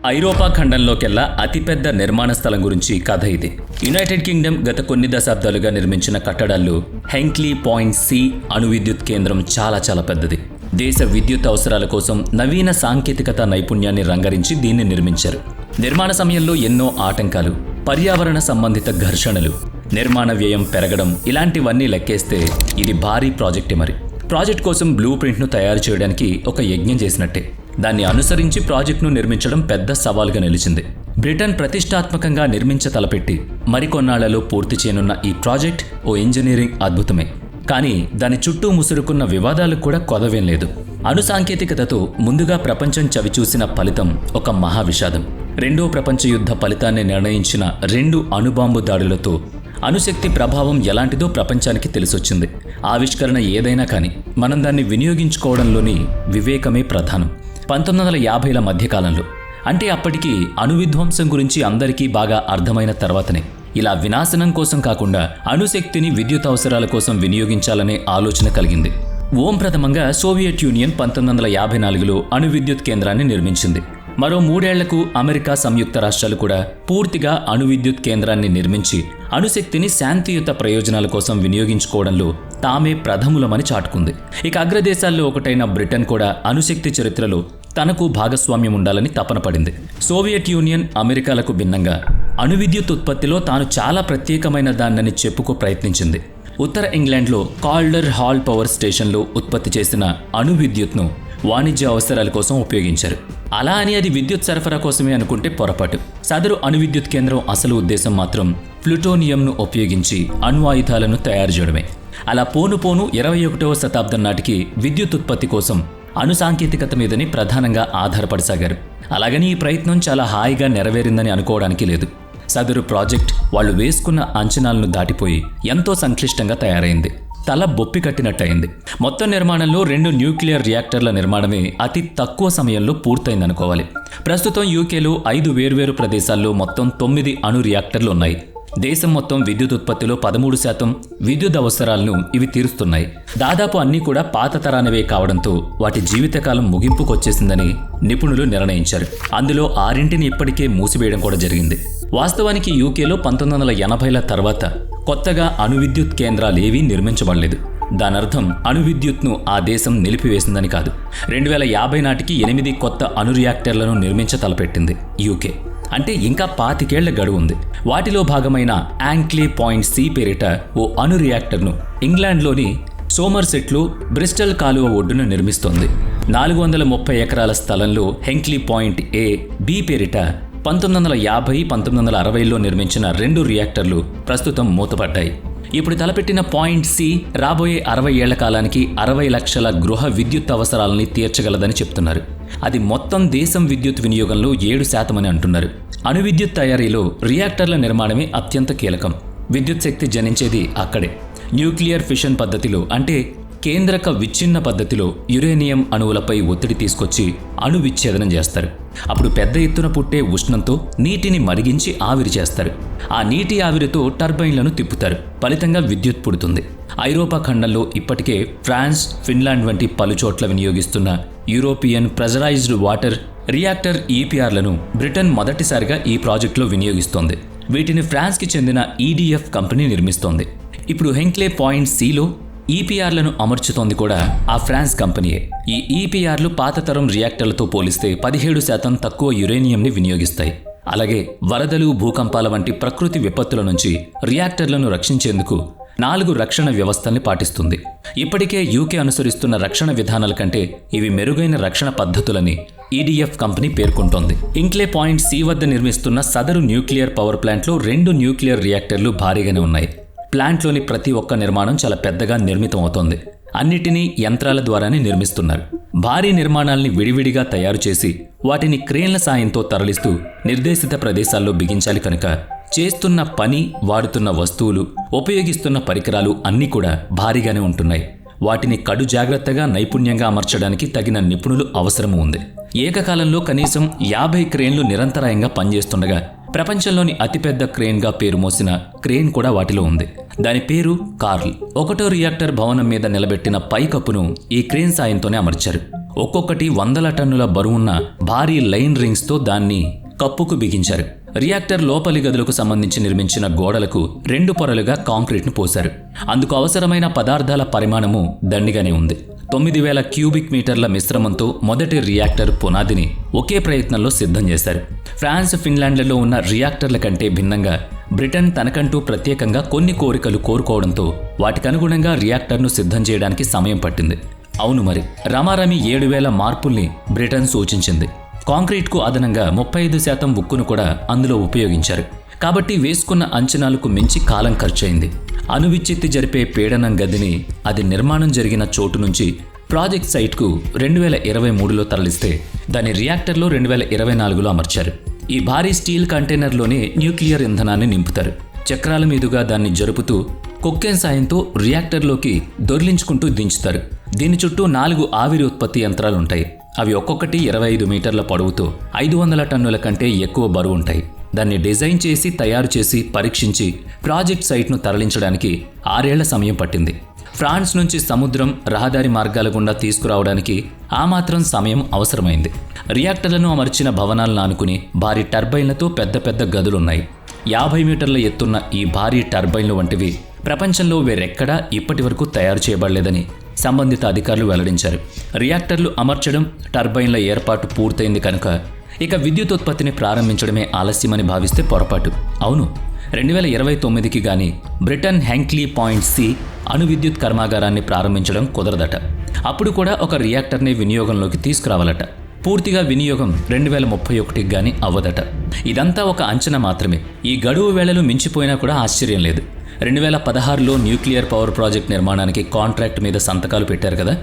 ఐరోపా ఖండంలోకెల్లా అతిపెద్ద నిర్మాణ స్థలం గురించి కథ ఇది. యునైటెడ్ కింగ్డమ్ గత కొన్ని దశాబ్దాలుగా నిర్మించిన కట్టడాల్లో హెంక్లీ పాయింట్ సి అణు విద్యుత్ కేంద్రం చాలా పెద్దది. దేశ విద్యుత్ అవసరాల కోసం నవీన సాంకేతికత నైపుణ్యాన్ని రంగరించి దీన్ని నిర్మించారు. నిర్మాణ సమయంలో ఎన్నో ఆటంకాలు, పర్యావరణ సంబంధిత ఘర్షణలు, నిర్మాణ వ్యయం పెరగడం ఇలాంటివన్నీ లెక్కేస్తే ఇది భారీ ప్రాజెక్టే. మరి ప్రాజెక్ట్ కోసం బ్లూ ప్రింట్ను తయారు చేయడానికి ఒక యజ్ఞం చేసినట్టే. దాన్ని అనుసరించి ప్రాజెక్టును నిర్మించడం పెద్ద సవాల్గా నిలిచింది. బ్రిటన్ ప్రతిష్టాత్మకంగా నిర్మించ తలపెట్టి మరికొన్నాళ్లలో పూర్తి చేయనున్న ఈ ప్రాజెక్ట్ ఓ ఇంజనీరింగ్ అద్భుతమే. కానీ దాని చుట్టూ ముసురుకున్న వివాదాలకు కూడా కొదవేం లేదు. అణు సాంకేతికతతో ముందుగా ప్రపంచం చవిచూసిన ఫలితం ఒక మహావిషాదం. రెండో ప్రపంచ యుద్ధ ఫలితాన్ని నిర్ణయించిన 2 అణుబాంబు దాడులతో అణుశక్తి ప్రభావం ఎలాంటిదో ప్రపంచానికి తెలిసొచ్చింది. ఆవిష్కరణ ఏదైనా కానీ మనం దాన్ని వినియోగించుకోవడంలోని వివేకమే ప్రధానం. 1950ల మధ్యకాలంలో, అంటే అప్పటికి అణు విధ్వంసం గురించి అందరికీ బాగా అర్థమైన తర్వాతనే ఇలా వినాశనం కోసం కాకుండా అణుశక్తిని విద్యుత్ అవసరాల కోసం వినియోగించాలనే ఆలోచన కలిగింది. ప్రథమంగా సోవియట్ యూనియన్ 1954లో అణు విద్యుత్ కేంద్రాన్ని నిర్మించింది. మరో 3 ఏళ్లకు అమెరికా సంయుక్త రాష్ట్రాలు కూడా పూర్తిగా అణు విద్యుత్ కేంద్రాన్ని నిర్మించి అణుశక్తిని శాంతియుత ప్రయోజనాల కోసం వినియోగించుకోవడంలో తామే ప్రథములమని చాటుకుంది. ఇక అగ్రదేశాల్లో ఒకటైన బ్రిటన్ కూడా అణుశక్తి చరిత్రలో తనకు భాగస్వామ్యం ఉండాలని తపన పడింది. సోవియట్ యూనియన్ అమెరికాలకు భిన్నంగా అణు విద్యుత్ ఉత్పత్తిలో తాను చాలా ప్రత్యేకమైన దాన్నని చెప్పుకో ప్రయత్నించింది. ఉత్తర ఇంగ్లాండ్లో కాల్డర్ హాల్ పవర్ స్టేషన్లో ఉత్పత్తి చేసిన అణు విద్యుత్ను వాణిజ్య అవసరాల కోసం ఉపయోగించారు. అలా అని అది విద్యుత్ సరఫరా కోసమే అనుకుంటే పొరపాటు. సదరు అణు విద్యుత్ కేంద్రం అసలు ఉద్దేశం మాత్రం ప్లూటోనియంను ఉపయోగించి అణ్వాయుధాలను తయారు చేయడమే. అలా పోను 21వ శతాబ్దం నాటికి విద్యుత్ ఉత్పత్తి కోసం అణు సాంకేతికత మీదని ప్రధానంగా ఆధారపడసాగారు. అలాగని ఈ ప్రయత్నం చాలా హాయిగా నెరవేరిందని అనుకోవడానికి లేదు. సదరు ప్రాజెక్ట్ వాళ్ళు వేసుకున్న అంచనాలను దాటిపోయి ఎంతో సంక్లిష్టంగా తయారైంది. తల బొప్పి కట్టినట్టయింది. మొత్తం నిర్మాణంలో 2 న్యూక్లియర్ రియాక్టర్ల నిర్మాణమే అతి తక్కువ సమయంలో పూర్తయిందనుకోవాలి. ప్రస్తుతం యూకేలో 5 వేర్వేరు ప్రదేశాల్లో మొత్తం 9 అణు రియాక్టర్లు ఉన్నాయి. దేశం మొత్తం విద్యుత్ ఉత్పత్తిలో 13% విద్యుత్ అవసరాలను ఇవి తీరుస్తున్నాయి. దాదాపు అన్నీ కూడా పాత తరానివే కావడంతో వాటి జీవితకాలం ముగింపుకొచ్చేసిందని నిపుణులు నిర్ణయించారు. అందులో 6ంటిని ఇప్పటికే మూసివేయడం కూడా జరిగింది. వాస్తవానికి యూకేలో 1980ల తర్వాత కొత్తగా అణు విద్యుత్ కేంద్రాలేవీ నిర్మించబడలేదు. దానర్థం అణు విద్యుత్ను ఆ దేశం నిలిపివేసిందని కాదు. 2050 నాటికి 8 కొత్త అణు రియాక్టర్లను నిర్మించ తలపెట్టింది యూకే. అంటే ఇంకా 25 ఏళ్ల గడువు ఉంది. వాటిలో భాగమైన యాంక్లీ పాయింట్ సి పేరిట ఓ అణు రియాక్టర్ను ఇంగ్లాండ్లోని సోమర్సెట్లో బ్రిస్టల్ కాలువ ఒడ్డున నిర్మిస్తోంది. 430 ఎకరాల స్థలంలో హెంక్లీ పాయింట్ ఏ, బి పేరిట 1950, 1960లో నిర్మించిన 2 రియాక్టర్లు ప్రస్తుతం మూతపడ్డాయి. ఇప్పుడు తలపెట్టిన పాయింట్ సి రాబోయే 60 ఏళ్ల కాలానికి 60 లక్షల గృహ విద్యుత్ అవసరాలని తీర్చగలదని చెప్తున్నారు. అది మొత్తం దేశం విద్యుత్ వినియోగంలో 7% అని అంటున్నారు. అణు విద్యుత్ తయారీలో రియాక్టర్ల నిర్మాణమే అత్యంత కీలకం. విద్యుత్ శక్తి జనించేది అక్కడే. న్యూక్లియర్ ఫిషన్ పద్ధతిలో, అంటే కేంద్రక విచ్ఛిన్న పద్ధతిలో యురేనియం అణువులపై ఒత్తిడి తీసుకొచ్చి అణు విచ్ఛేదనం చేస్తారు. అప్పుడు పెద్ద ఎత్తున పుట్టే ఉష్ణంతో నీటిని మరిగించి ఆవిరి చేస్తారు. ఆ నీటి ఆవిరితో టర్బైన్లను తిప్పుతారు. ఫలితంగా విద్యుత్ పుడుతుంది. ఐరోపా ఖండంలో ఇప్పటికే ఫ్రాన్స్, ఫిన్లాండ్ వంటి పలుచోట్ల వినియోగిస్తున్న యూరోపియన్ ప్రెజరైజ్డ్ వాటర్ రియాక్టర్ ఈపీఆర్లను బ్రిటన్ మొదటిసారిగా ఈ ప్రాజెక్టులో వినియోగిస్తోంది. వీటిని ఫ్రాన్స్కి చెందిన ఈడీఎఫ్ కంపెనీ నిర్మిస్తోంది. ఇప్పుడు హెంక్లే పాయింట్ సిలో ఈపీఆర్లను అమర్చుతోంది కూడా ఆ ఫ్రాన్స్ కంపెనీయే. ఈ ఈపీఆర్లు పాతతరం రియాక్టర్లతో పోలిస్తే 17% తక్కువ యురేనియంని వినియోగిస్తాయి. అలాగే వరదలు, భూకంపాల వంటి ప్రకృతి విపత్తుల నుంచి రియాక్టర్లను రక్షించేందుకు 4 రక్షణ వ్యవస్థల్ని పాటిస్తుంది. ఇప్పటికే యూకే అనుసరిస్తున్న రక్షణ విధానాల కంటే ఇవి మెరుగైన రక్షణ పద్ధతులని ఈడీఎఫ్ కంపెనీ పేర్కొంటోంది. ఇంక్లే పాయింట్ సి వద్ద నిర్మిస్తున్న సదరు న్యూక్లియర్ పవర్ ప్లాంట్లో 2 న్యూక్లియర్ రియాక్టర్లు భారీగానే ఉన్నాయి. ప్లాంట్లోని ప్రతి ఒక్క నిర్మాణం చాలా పెద్దగా నిర్మితం అవుతోంది. అన్నిటినీ యంత్రాల ద్వారానే నిర్మిస్తున్నారు. భారీ నిర్మాణాల్ని విడివిడిగా తయారు చేసి వాటిని క్రేన్ల సాయంతో తరలిస్తూ నిర్దేశిత ప్రదేశాల్లో బిగించాలి కనుక చేస్తున్న పని, వాడుతున్న వస్తువులు, ఉపయోగిస్తున్న పరికరాలు అన్నీ కూడా భారీగానే ఉంటున్నాయి. వాటిని కడు జాగ్రత్తగా నైపుణ్యంగా అమర్చడానికి తగిన నిపుణులు అవసరము ఉంది. ఏకకాలంలో కనీసం 50 క్రేన్లు నిరంతరాయంగా పనిచేస్తుండగా ప్రపంచంలోని అతిపెద్ద క్రేన్గా పేరు మోసిన క్రేన్ కూడా వాటిలో ఉంది. దాని పేరు కార్ల్. 1వ రియాక్టర్ భవనం మీద నిలబెట్టిన పైకప్పును ఈ క్రేన్ సాయంతోనే అమర్చారు. ఒక్కొక్కటి 100 టన్నుల బరువున్న భారీ లైన్ రింగ్స్తో దాన్ని కప్పుకు బిగించారు. రియాక్టర్ లోపలి గదులకు సంబంధించి నిర్మించిన గోడలకు 2 పొరలుగా కాంక్రీట్ను పోశారు. అందుకు అవసరమైన పదార్థాల పరిమాణము దండిగానే ఉంది. 9000 క్యూబిక్ మీటర్ల మిశ్రమంతో మొదటి రియాక్టర్ పునాదిని ఒకే ప్రయత్నంలో సిద్ధం చేశారు. ఫ్రాన్స్, ఫిన్లాండ్లలో ఉన్న రియాక్టర్ల కంటే భిన్నంగా బ్రిటన్ తనకంటూ ప్రత్యేకంగా కొన్ని కోరికలు కోరుకోవడంతో వాటికనుగుణంగా రియాక్టర్ను సిద్ధం చేయడానికి సమయం పట్టింది. అవును మరి, రమారమి 7000 మార్పుల్ని బ్రిటన్ సూచించింది. కాంక్రీట్కు అదనంగా 35% ఉక్కును కూడా అందులో ఉపయోగించారు. కాబట్టి వేసుకున్న అంచనాలకు మించి కాలం ఖర్చయింది. అణువిచ్ఛిత్తి జరిపే పీడనం గదిని అది నిర్మాణం జరిగిన చోటు నుంచి ప్రాజెక్ట్ సైట్కు 2023లో తరలిస్తే దాని రియాక్టర్లో 2024లో అమర్చారు. ఈ భారీ స్టీల్ కంటైనర్లోనే న్యూక్లియర్ ఇంధనాన్ని నింపుతారు. చక్రాల మీదుగా దాన్ని జరుపుతూ కొక్కెన్ సాయంతో రియాక్టర్లోకి దొర్లించుకుంటూ దించుతారు. దీని చుట్టూ 4 ఆవిరి ఉత్పత్తి యంత్రాలుంటాయి. అవి ఒక్కొక్కటి 25 మీటర్ల పొడవుతో 500 టన్నుల కంటే ఎక్కువ బరువు ఉంటాయి. దాన్ని డిజైన్ చేసి, తయారు చేసి, పరీక్షించి ప్రాజెక్ట్ సైట్ను తరలించడానికి 6 ఏళ్ల సమయం పట్టింది. ఫ్రాన్స్ నుంచి సముద్రం, రహదారి మార్గాల గుండా తీసుకురావడానికి ఆ మాత్రం సమయం అవసరమైంది. రియాక్టర్లను అమర్చిన భవనాలను ఆనుకుని భారీ టర్బైన్లతో పెద్ద పెద్ద గదులున్నాయి. 50 మీటర్ల ఎత్తున్న ఈ భారీ టర్బైన్లు వంటివి ప్రపంచంలో వేరెక్కడా ఇప్పటి వరకు తయారు చేయబడలేదని సంబంధిత అధికారులు వెల్లడించారు. రియాక్టర్లు అమర్చడం, టర్బైన్ల ఏర్పాటు పూర్తయింది కనుక ఇక విద్యుతోత్పత్తిని ప్రారంభించడమే ఆలస్యమని భావిస్తే పొరపాటు. అవును, 2029కి గాని బ్రిటన్ హ్యాంక్లీ పాయింట్ సి అణు విద్యుత్ కర్మాగారాన్ని ప్రారంభించడం కుదరదట. అప్పుడు కూడా ఒక రియాక్టర్ని వినియోగంలోకి తీసుకురావాలట. పూర్తిగా వినియోగం 2031కి గాని అవ్వదట. ఇదంతా ఒక అంచనా మాత్రమే. ఈ గడువు వేళలు మించిపోయినా కూడా ఆశ్చర్యం లేదు. 2016లో న్యూక్లియర్ పవర్ ప్రాజెక్ట్ నిర్మాణానికి కాంట్రాక్ట్ మీద సంతకాలు పెట్టారు కదా.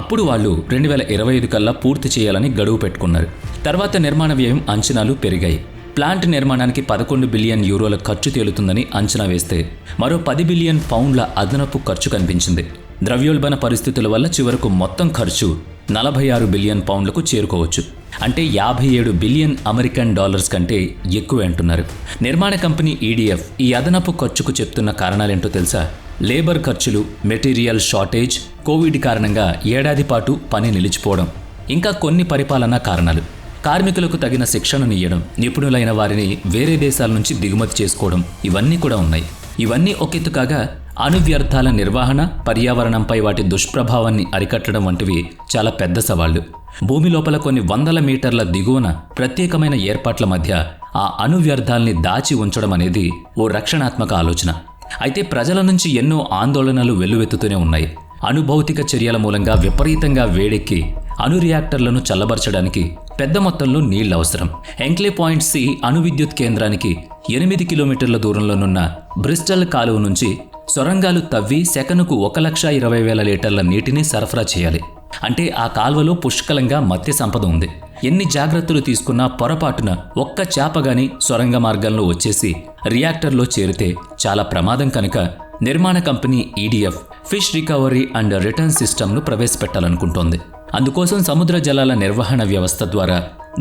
అప్పుడు వాళ్ళు 2025 కల్లా పూర్తి చేయాలని గడువు పెట్టుకున్నారు. తర్వాత నిర్మాణ వ్యయం అంచనాలు పెరిగాయి. ప్లాంట్ నిర్మాణానికి 11 బిలియన్ యూరోల ఖర్చు తేలుతుందని అంచనా వేస్తే మరో 10 బిలియన్ పౌండ్ల అదనపు ఖర్చు కనిపించింది. ద్రవ్యోల్బణ పరిస్థితుల వల్ల చివరకు మొత్తం ఖర్చు 46 బిలియన్ పౌండ్లకు చేరుకోవచ్చు. అంటే 57 బిలియన్ అమెరికన్ డాలర్స్ కంటే ఎక్కువే అంటున్నారు. నిర్మాణ కంపెనీ EDF ఈ అదనపు ఖర్చుకు చెప్తున్న కారణాలేంటో తెలుసా? లేబర్ ఖర్చులు, మెటీరియల్ షార్టేజ్, కోవిడ్ కారణంగా ఏడాది పాటు పని నిలిచిపోవడం, ఇంకా కొన్ని పరిపాలనా కారణాలు. కార్మికులకు తగిన శిక్షణనియ్యడం, నిపుణులైన వారిని వేరే దేశాల నుంచి దిగుమతి చేసుకోవడం, ఇవన్నీ కూడా ఉన్నాయి. ఇవన్నీ ఒకెత్తు కాగా అణు వ్యర్థాల నిర్వహణ, పర్యావరణంపై వాటి దుష్ప్రభావాన్ని అరికట్టడం వంటివి చాలా పెద్ద సవాళ్లు. భూమి లోపల కొన్ని 100 మీటర్ల దిగువన ప్రత్యేకమైన ఏర్పాట్ల మధ్య ఆ అణు వ్యర్థాల్ని దాచి ఉంచడం అనేది ఓ రక్షణాత్మక ఆలోచన. అయితే ప్రజల నుంచి ఎన్నో ఆందోళనలు వెల్లువెత్తుతూనే ఉన్నాయి. అణుభౌతిక చర్యల మూలంగా విపరీతంగా వేడెక్కి అణు రియాక్టర్లను చల్లబరచడానికి పెద్ద మొత్తంలో నీళ్లు అవసరం. హ్యాంక్లీ పాయింట్ సి అణు విద్యుత్ కేంద్రానికి 8 కిలోమీటర్ల దూరంలోనున్న బ్రిస్టల్ కాలువ నుంచి సొరంగాలు తవ్వి సెకనుకు 1,20,000 లీటర్ల నీటిని సరఫరా చేయాలి. అంటే ఆ కాల్వలో పుష్కలంగా మత్స్య సంపద ఉంది. ఎన్ని జాగ్రత్తలు తీసుకున్నా పొరపాటున ఒక్క చేపగాని సొరంగ మార్గంలో వచ్చేసి రియాక్టర్లో చేరితే చాలా ప్రమాదం కనుక నిర్మాణ company EDF fish recovery and return సిస్టమ్ను ప్రవేశపెట్టాలనుకుంటోంది. అందుకోసం సముద్ర జలాల నిర్వహణ వ్యవస్థ ద్వారా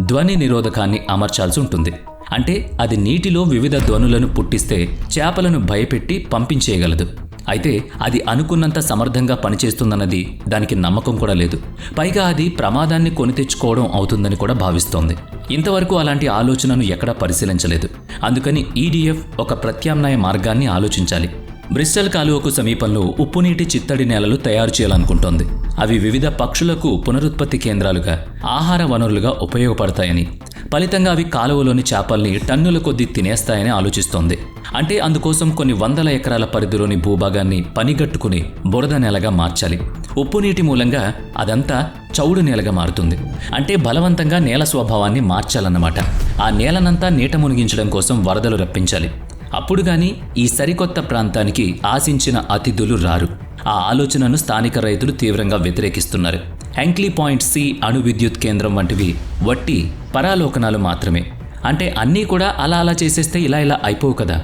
ధ్వని నిరోధకాన్ని అమర్చాల్సి ఉంటుంది. అంటే అది నీటిలో వివిధ ధ్వనులను పుట్టిస్తే చేపలను భయపెట్టి పంపించేయగలదు. అయితే అది అనుకున్నంత సమర్థంగా పనిచేస్తుందన్నది దానికి నమ్మకం కూడా లేదు. పైగా అది ప్రమాదాన్ని కొని తెచ్చుకోవడం అవుతుందని కూడా భావిస్తోంది. ఇంతవరకు అలాంటి ఆలోచనను ఎక్కడా పరిశీలించలేదు. అందుకని EDF ఒక ప్రత్యామ్నాయ మార్గాన్ని ఆలోచించాలి. బ్రిస్టల్ కాలువకు సమీపంలో ఉప్పునీటి చిత్తడి నేలలు తయారు చేయాలనుకుంటోంది. అవి వివిధ పక్షులకు పునరుత్పత్తి కేంద్రాలుగా, ఆహార వనరులుగా ఉపయోగపడతాయని, ఫలితంగా అవి కాలువలోని చేపల్ని టన్నుల కొద్దీ తినేస్తాయని ఆలోచిస్తోంది. అంటే అందుకోసం కొన్ని 100 ఎకరాల పరిధిలోని భూభాగాన్ని పనిగట్టుకుని బురద నేలగా మార్చాలి. ఉప్పు నీటి మూలంగా అదంతా చౌడు నేలగా మారుతుంది. అంటే బలవంతంగా నేల స్వభావాన్ని మార్చాలన్నమాట. ఆ నేలనంతా నీట మునిగించడం కోసం వరదలు రప్పించాలి. అప్పుడు గాని ఈ సరికొత్త ప్రాంతానికి ఆశించిన అతిథులు రారు. ఆ ఆలోచనను స్థానిక రైతులు తీవ్రంగా వ్యతిరేకిస్తున్నారు. హ్యాంక్లీ పాయింట్ సి అణు విద్యుత్ కేంద్రం వంటివి వట్టి పరాలోకనాలు మాత్రమే. అంటే అన్నీ కూడా అలా చేసేస్తే ఇలా అయిపోవు కదా.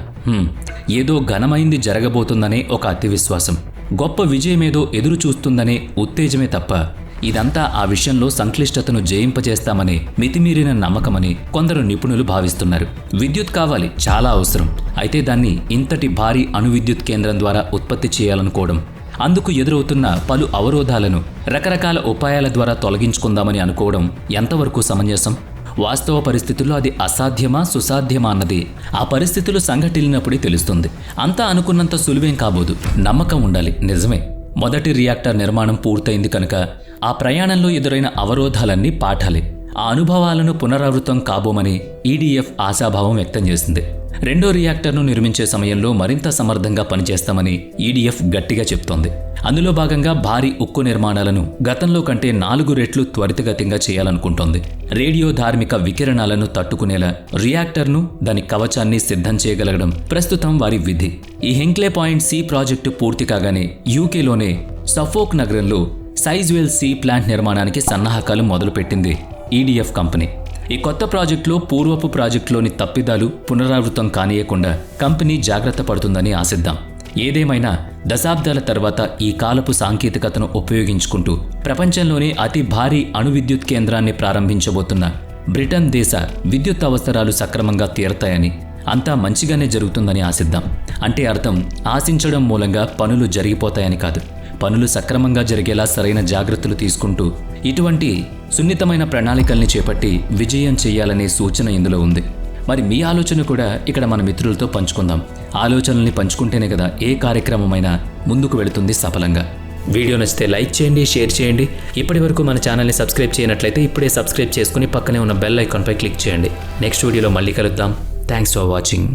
ఏదో ఘనమైంది జరగబోతుందనే ఒక అతి విశ్వాసం, గొప్ప విజయమేదో ఎదురు చూస్తుందనే ఉత్తేజమే తప్ప ఇదంతా ఆ విషయంలో సంక్లిష్టతను జయింపజేస్తామని మితిమీరిన నమ్మకమని కొందరు నిపుణులు భావిస్తున్నారు. విద్యుత్ కావాలి, చాలా అవసరం. అయితే దాన్ని ఇంతటి భారీ అణు విద్యుత్ కేంద్రం ద్వారా ఉత్పత్తి చేయాలనుకోవడం, అందుకు ఎదురవుతున్న పలు అవరోధాలను రకరకాల ఉపాయాల ద్వారా తొలగించుకుందామని అనుకోవడం ఎంతవరకు సమంజసం? వాస్తవ పరిస్థితుల్లో అది అసాధ్యమా సుసాధ్యమా అన్నది ఆ పరిస్థితులు సంఘటిల్లినప్పుడే తెలుస్తుంది. అంతా అనుకున్నంత సులువేం కాబోదు. నమ్మకం ఉండాలి, నిజమే. మొదటి రియాక్టర్ నిర్మాణం పూర్తయింది కనుక ఆ ప్రయాణంలో ఎదురైన అవరోధాలన్నీ పాఠాలే. ఆ అనుభవాలను పునరావృతం కాబోమని ఈడీఎఫ్ ఆశాభావం వ్యక్తం చేసింది. రెండో రియాక్టర్ను నిర్మించే సమయంలో మరింత సమర్థంగా పనిచేస్తామని ఈడీఎఫ్ గట్టిగా చెప్తోంది. అందులో భాగంగా భారీ ఉక్కు నిర్మాణాలను గతంలో కంటే 4 రెట్లు త్వరితగతిగా చేయాలనుకుంటోంది. రేడియో ధార్మిక వికిరణాలను తట్టుకునేలా రియాక్టర్ను, దాని కవచాన్ని సిద్ధం చేయగలగడం ప్రస్తుతం వారి విధి. ఈ హెంక్లే పాయింట్ సి ప్రాజెక్టు పూర్తి కాగానే యూకేలోనే సఫోక్ నగరంలో సైజ్వెల్ సి ప్లాంట్ నిర్మాణానికి సన్నాహకాలు మొదలుపెట్టింది ఈడీఎఫ్ కంపెనీ. ఈ కొత్త ప్రాజెక్టులో పూర్వపు ప్రాజెక్టులోని తప్పిదాలు పునరావృతం కానీయకుండా కంపెనీ జాగ్రత్త పడుతుందని ఆశిద్దాం. ఏదేమైనా దశాబ్దాల తర్వాత ఈ కాలపు సాంకేతికతను ఉపయోగించుకుంటూ ప్రపంచంలోనే అతి భారీ అణు విద్యుత్ కేంద్రాన్ని ప్రారంభించబోతున్న బ్రిటన్ దేశ విద్యుత్ అవసరాలు సక్రమంగా తీరతాయని, అంతా మంచిగానే జరుగుతుందని ఆశిద్దాం. అంటే అర్థం ఆశించడం మూలంగా పనులు జరిగిపోతాయని కాదు. పనులు సక్రమంగా జరిగేలా సరైన జాగ్రత్తలు తీసుకుంటూ ఇటువంటి సున్నితమైన ప్రణాళికల్ని చేపట్టి విజయం చేయాలనే సూచన ఇందులో ఉంది. మరి మీ ఆలోచన కూడా ఇక్కడ మన మిత్రులతో పంచుకుందాం. ఆలోచనల్ని పంచుకుంటేనే కదా ఏ కార్యక్రమమైనా ముందుకు వెళుతుంది సఫలంగా. వీడియో నచ్చితే లైక్ చేయండి, షేర్ చేయండి. ఇప్పటి వరకు మన ఛానల్ని సబ్స్క్రైబ్ చేయనట్లయితే ఇప్పుడే సబ్స్క్రైబ్ చేసుకుని పక్కనే ఉన్న బెల్ ఐకాన్పై క్లిక్ చేయండి. నెక్స్ట్ వీడియోలో మళ్ళీ కలుద్దాం. Thanks for watching.